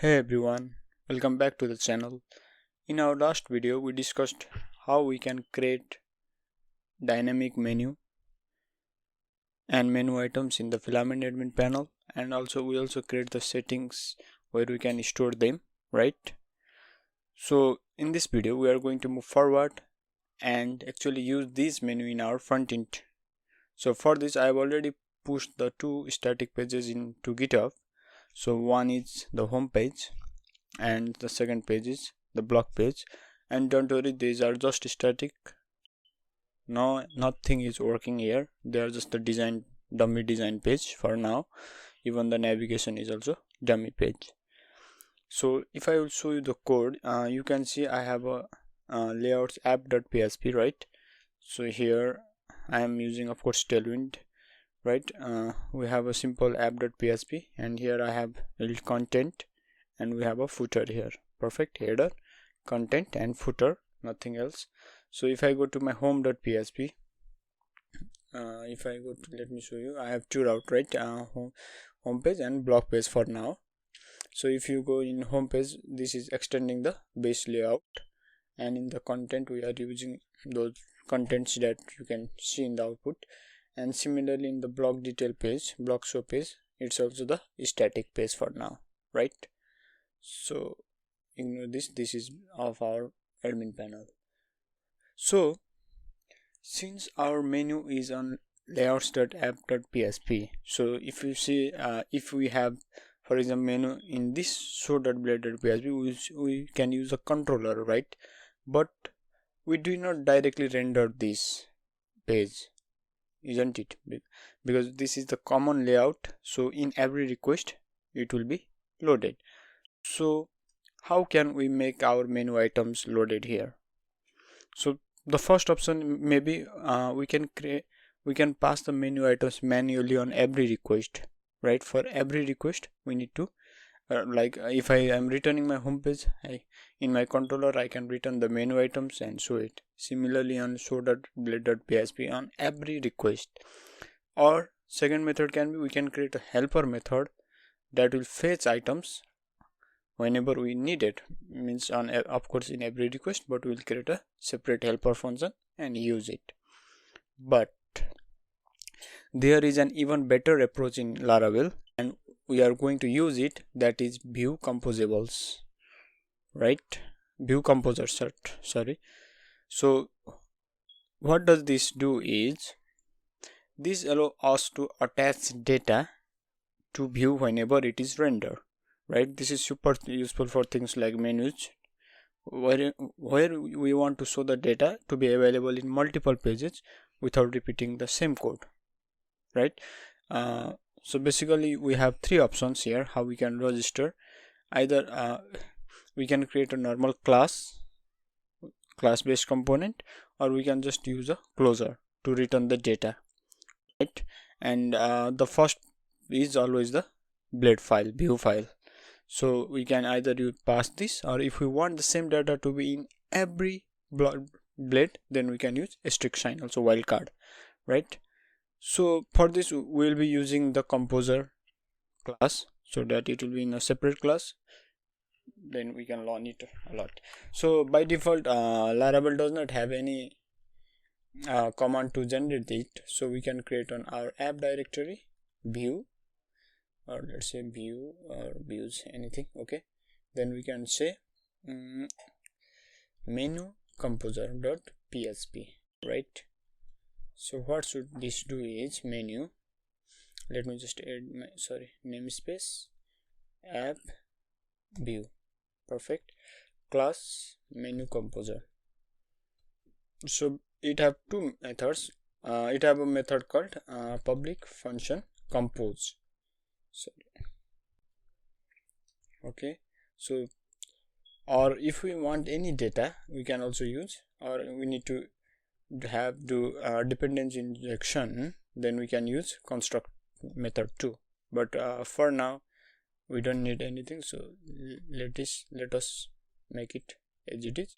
Hey everyone, welcome back to the channel. In our last video we discussed how we can create dynamic menu and menu items in the Filament admin panel, and we also create the settings where we can store them, right? So in this video we are going to move forward and actually use this menu in our front end. So for this I have already pushed the two static pages into GitHub. So one is the home page and the second page is the blog page, and don't worry, these are just static. No, nothing is working here. They are just the dummy design page for now. Even the navigation is also dummy page. So if I will show you the code, you can see I have a layouts app.php, right? So here I am using, of course, Tailwind, right? We have a simple app.php, and here I have build content, and we have a footer here. Perfect. Header, content and footer, nothing else. So if I go to my home.php, if I go to, let me show you, I have two routes, right? Home page and blog page for now. So if you go in home page, this is extending the base layout, and in the content we are using those contents that you can see in the output. And similarly in the blog detail page, blog show page, it's also the static page for now, right? So ignore this is of our admin panel. So since our menu is on layouts.app.php, so if you see, if we have, for example, menu in this show.blade.php, we can use a controller, right? But we do not directly render this page, isn't it? Because this is the common layout, so in every request it will be loaded. So how can we make our menu items loaded here? So the first option, maybe we can pass the menu items manually on every request, right? For every request we need to if I am returning my home page, in my controller I can return the menu items and show it. Similarly on show.blade.php on every request. Or second method can be, we can create a helper method that will fetch items whenever we need it, means on, of course, in every request, but we'll create a separate helper function and use it. But there is an even better approach in Laravel, and we are going to use it, that is view composables, right? View composer set, sorry. So what does this do is, this allows us to attach data to view whenever it is rendered, right? This is super useful for things like menus, where we want to show the data to be available in multiple pages without repeating the same code, right? So basically we have three options here how we can register. Either we can create a normal class based component, or we can just use a closure to return the data, right? And the first is always the blade file, view file. So we can either pass this, or if we want the same data to be in every blade, then we can use asterisk sign, also wildcard, right? So for this we will be using the composer class, so that it will be in a separate class. Then we can learn it a lot. So by default Laravel does not have any command to generate it, so we can create on our app directory view, or let's say view or views, anything, okay? Then we can say menu composer.php, right? So what should this do is menu, let me just add my namespace app view, perfect, class menu composer. So it have two methods. It have a method called public function compose. Okay, so, or if we want any data we can also use, or we need to have dependency injection, then we can use construct method too. But for now we don't need anything, so let us make it as it is.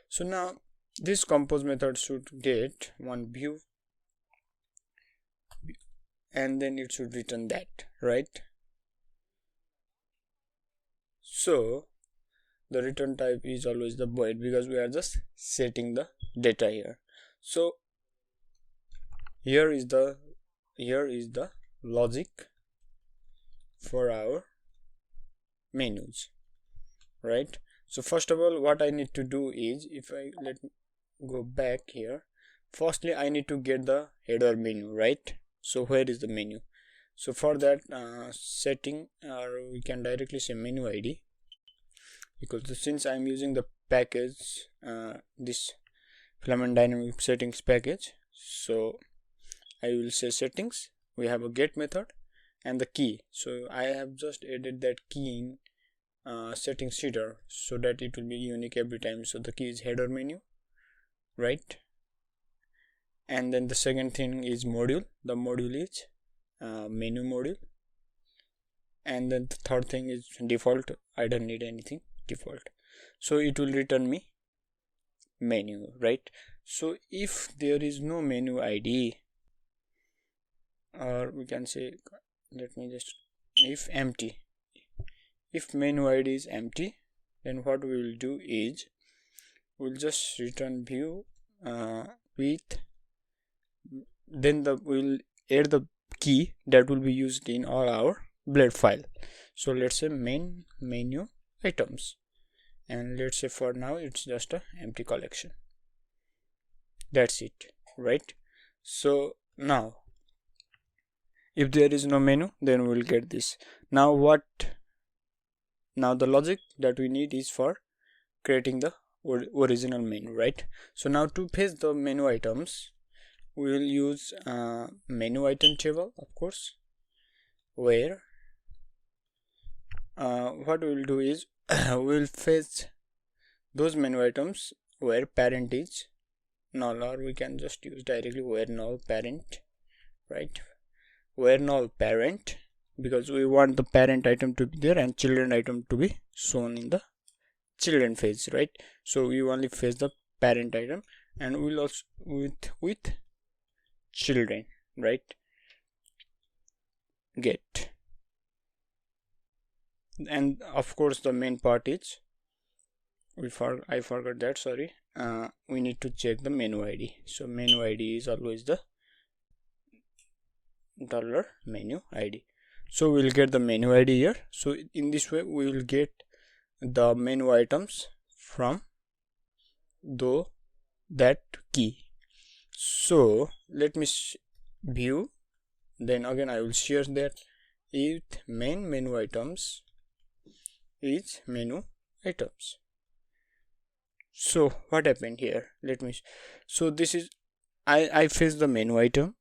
So now this compose method should get one view, and then it should return that, right? So the return type is always the void because we are just setting the data here. So here is the logic for our menus, right? So first of all, what I need to do is, if I let me go back here, firstly I need to get the header menu, right? So where is the menu? So for that, setting, or we can directly say menu id, because since I'm using the package, this Filament dynamic settings package, so I will say settings, we have a get method and the key. So I have just added that key in settings header so that it will be unique every time. So the key is header menu, right? And then the second thing is module. The module is menu module. And then the third thing is default. I don't need anything default. So it will return me menu, right? So if there is no menu id, or we can say, let me just, if empty, if menu id is empty, then what we will do is we'll just return view with, then we'll add the key that will be used in all our blade file. So let's say main menu items, and let's say for now it's just a empty collection. That's it, right? So now if there is no menu, then we will get this. Now the logic that we need is for creating the original menu, right? So now to fetch the menu items, we will use menu item table, of course, where what we will do is we will fetch those menu items where parent is null, or we can just use directly where null parent, right? Where null parent, because we want the parent item to be there and children item to be shown in the children phase, right? So we only fetch the parent item, and we'll also with children, right? Get, and of course the main part is I forgot that, sorry. We need to check the menu id. So menu id is always the $menu id. So we'll get the menu id here. So in this way we will get the menu items from that key. So let me view, then again I will share that if main menu items is menu items. So what happened here? Let me, so this is, I fetch the menu item.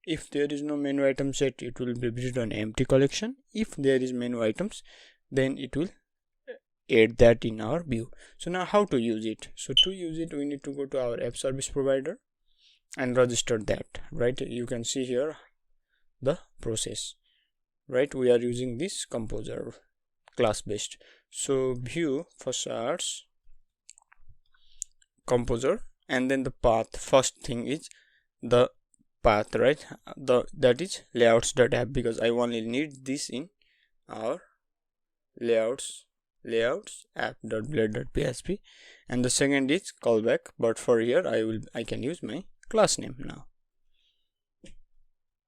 If there is no menu item set, it will be written empty collection. If there is menu items, then it will add that in our view. So now how to use it? So to use it, we need to go to our app service provider and register that, right? You can see here the process, right? We are using this composer class based. So view first starts composer, and then the path. First thing is the path, right? That is layouts.app, because I only need this in our layouts app.blade.php, and the second is callback, but for here I can use my class name now.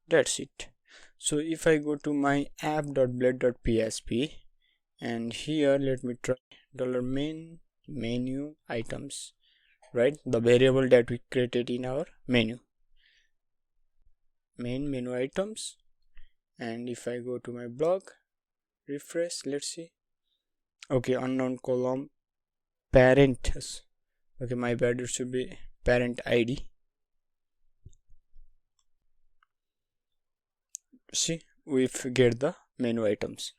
That's it. So if I go to my app.blade.php, and here let me try $main menu items, right? The variable that we created in our menu, main menu items. And if I go to my blog, refresh, let's see. Okay, unknown column parent. Okay, my bad, it should be parent id. See, we get the menu items.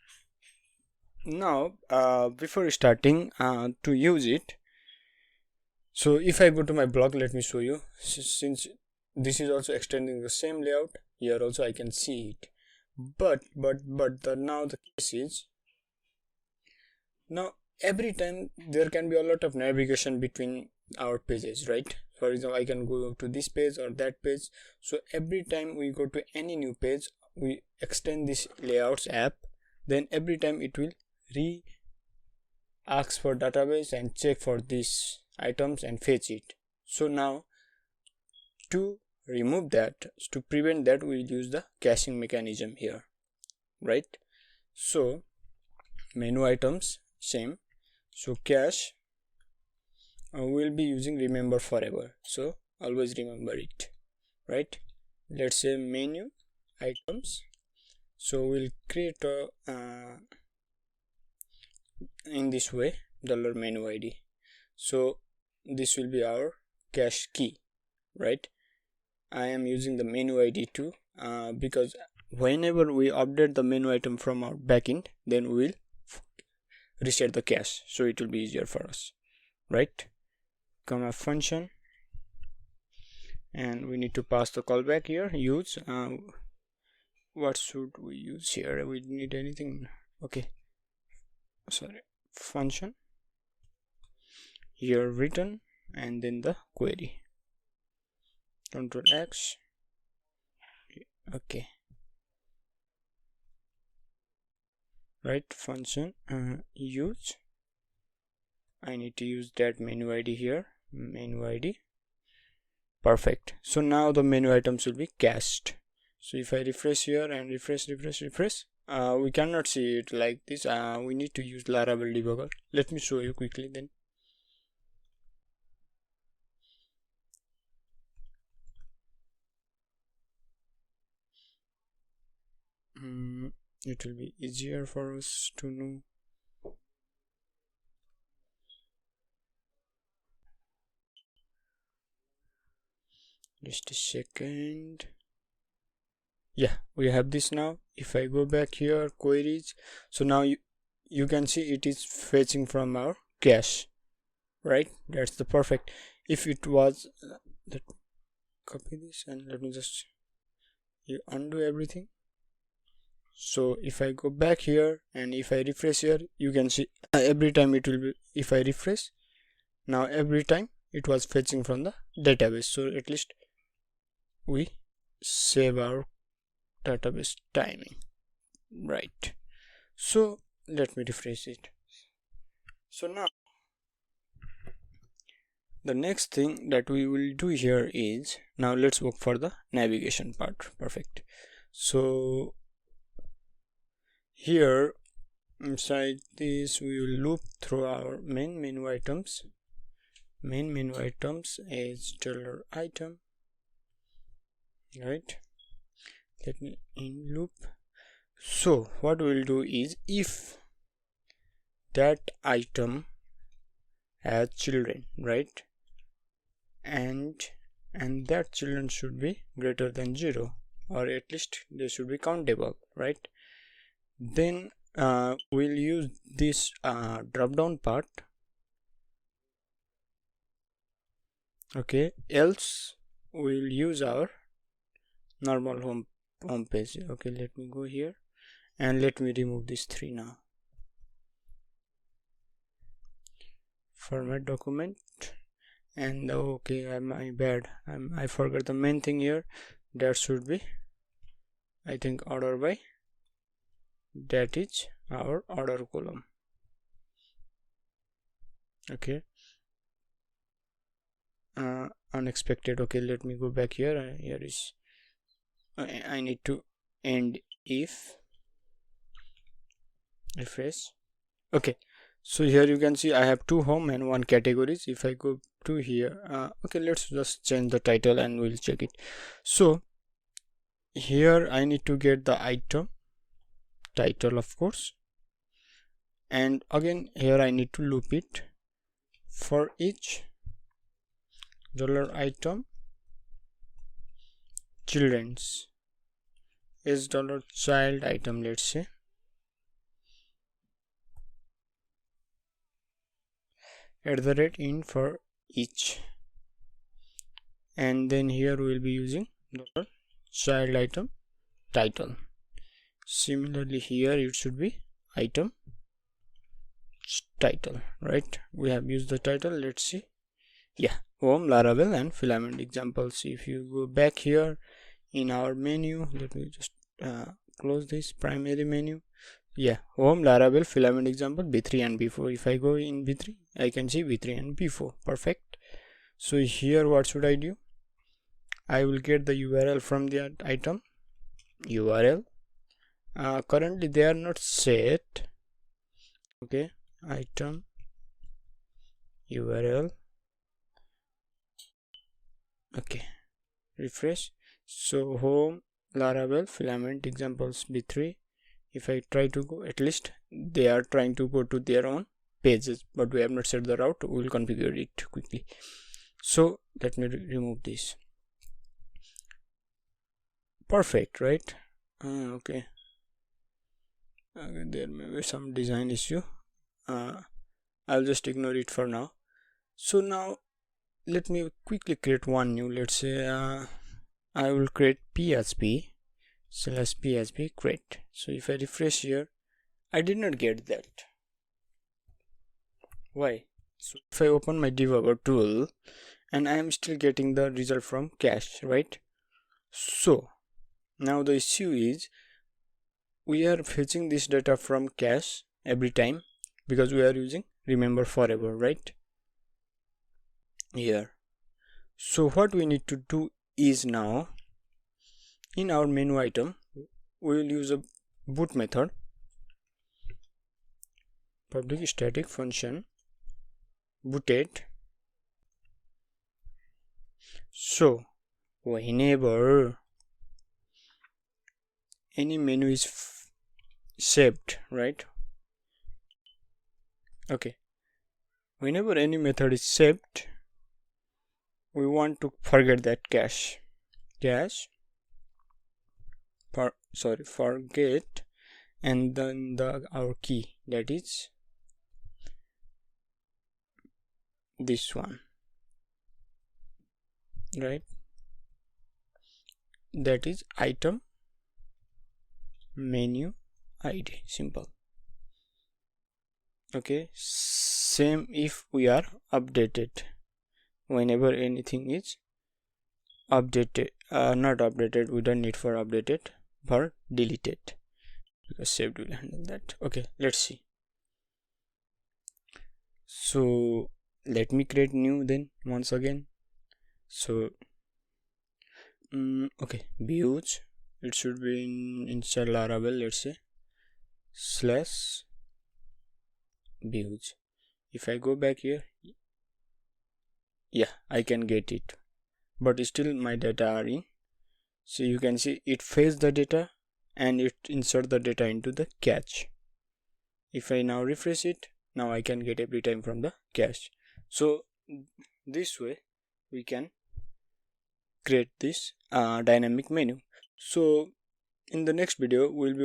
Now before starting to use it, so if I go to my blog, let me show you. Since this is also extending the same layout, here also I can see it, but now the case is, now every time there can be a lot of navigation between our pages, right? For example, I can go to this page or that page. So every time we go to any new page, we extend this layouts app, then every time it will ask for database and check for these items and fetch it. So now to remove that, to prevent that, we'll use the caching mechanism here, right? So menu items same, so cache we'll be using remember forever, so always remember it, right? Let's say menu items, so we'll create a in this way $menu id, so this will be our cache key, right? I am using the menu id too because whenever we update the menu item from our backend, then we will reset the cache, so it will be easier for us, right? Comma function, and we need to pass the callback here. Use what should we use here? We need anything, okay, sorry, function here return, and then the query, Control X, okay, right? Function use, I need to use that menu id here, menu id, perfect. So now the menu items will be cached. So if I refresh here and refresh, we cannot see it like this. We need to use Laravel debugger. Let me show you quickly then. It will be easier for us to know. Just a second. Yeah, we have this now. If I go back here, queries, so now you can see it is fetching from our cache, right? That's the perfect. If it was copy this and let me just undo everything. So if I go back here and if I refresh here, you can see every time it will be, if I refresh now, every time it was fetching from the database. So at least we save our database timing, right? So let me refresh it. So now the next thing that we will do here is, now let's work for the navigation part. Perfect. So here inside this we will loop through our main menu items. Main menu items is $item, right? Let me in loop. So what we'll do is, if that item has children, right, and that children should be greater than 0, or at least they should be countable, right? Then we'll use this drop down part, okay, else we'll use our normal home page. Okay, let me go here and let me remove this 3 now. Format document, and okay, my bad, I forgot the main thing here. That should be, I think, order by, that is our order column. Okay, unexpected. Okay, let me go back here. Here is, I need to end if refresh. Okay, so here you can see I have 2 home and 1 categories. If I go to here, okay, let's just change the title and we'll check it. So here I need to get the item title, of course, and again here I need to loop it for each $item children's is $child item, let's say, @in for each, and then here we will be using $child item title. Similarly here it should be item title, right? We have used the title. Let's see, yeah, home, Laravel and Filament examples. If you go back here in our menu, let me just close this primary menu. Yeah, home, Laravel, Filament example, B3 and B4. If I go in B3, I can see B3 and B4. Perfect. So here what should I do? I will get the URL from the item URL. Currently they are not set. Okay, item URL. Okay, refresh. So home, Laravel, Filament examples B3. If I try to go, at least they are trying to go to their own pages, but we have not set the route. We will configure it quickly. So let me remove this. Perfect, right? Okay. There may be some design issue. I'll just ignore it for now. So now let me quickly create one new. Let's say I will create php/php create. So if I refresh here, I did not get that. Why? So if I open my debugger tool, and I am still getting the result from cache, right? So now the issue is we are fetching this data from cache every time because we are using remember forever, right? Here. So what we need to do is now in our menu item we will use a boot method, public static function booted. So whenever any menu is saved, right? Okay, whenever any method is saved, we want to forget that cache forget, and then our key, that is this one, right? That is item menu id, simple. Okay, same if we are updated, whenever anything is updated, not updated, we don't need for updated, for deleted, because saved will handle that. Okay, let's see. So let me create new then once again. So okay, views, it should be inside Laravel, let's say /views. If I go back here, yeah, I can get it, but still my data are in. So you can see it fetch the data and it insert the data into the cache. If I now refresh it, now I can get every time from the cache. So this way we can create this dynamic menu. So in the next video we'll be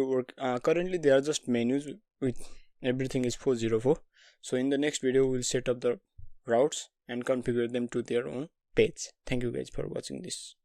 currently they are just menus with everything is 404. So in the next video we'll set up the routes and configure them to their own page. Thank you guys for watching this.